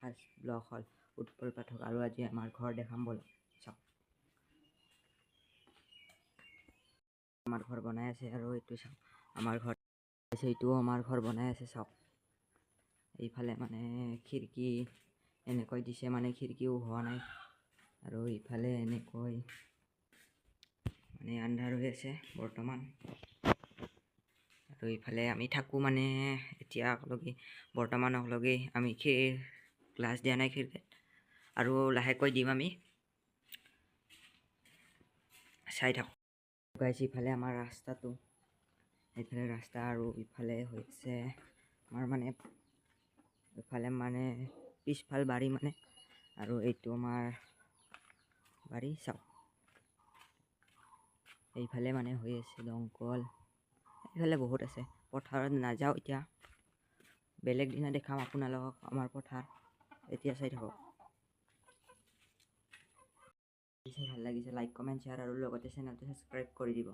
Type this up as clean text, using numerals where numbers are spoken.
First blog হ'ল উৎপল পাঠক আৰু আজি আমাৰ ঘৰ দেখাম ব'ল চাওক আমাৰ ঘৰ বনাই আছে আৰু এইটো চাওক আমাৰ ঘৰ আছে এইটোও আমাৰ ঘৰ বনাই আছে চাওক এইফালে মানে খিৰিকী এনেকৈ দিছে মানে খিৰিকীও হোৱা নাই আৰু ইফালে এনেকৈ মানে আন্ধাৰ হৈ আছে বৰ্তমান আৰু ইফালে আমি থাকোঁ মানে এতিয়ালৈকে বৰ্তমানলৈকে আমি ক্লাছ দিয়া নাই ক্ৰিকেট আৰু লাহেকৈ দিম আমি চাই থাকোঁ গাইছ ইফালে আমাৰ ৰাস্তাটো এইফালে ৰাস্তা আৰু ইফালে হৈছে আমাৰ মানে ইফালে মানে পিছফাল বাৰী মানে আৰু এইটো আমাৰ বাৰী চাওক এইফালে মানে হৈ আছে দংকল এইফালে বহুত আছে পথাৰত নাযাওঁ এতিয়া বেলেগ দিনা দেখাম আপোনালোকক আমাৰ পথাৰ এতিয়া চাই থাকক ভাল লাগিছে লাইক কমেণ্ট শ্বেয়াৰ আৰু লগতে চেনেলটো ছাবস্ক্ৰাইব কৰি দিব।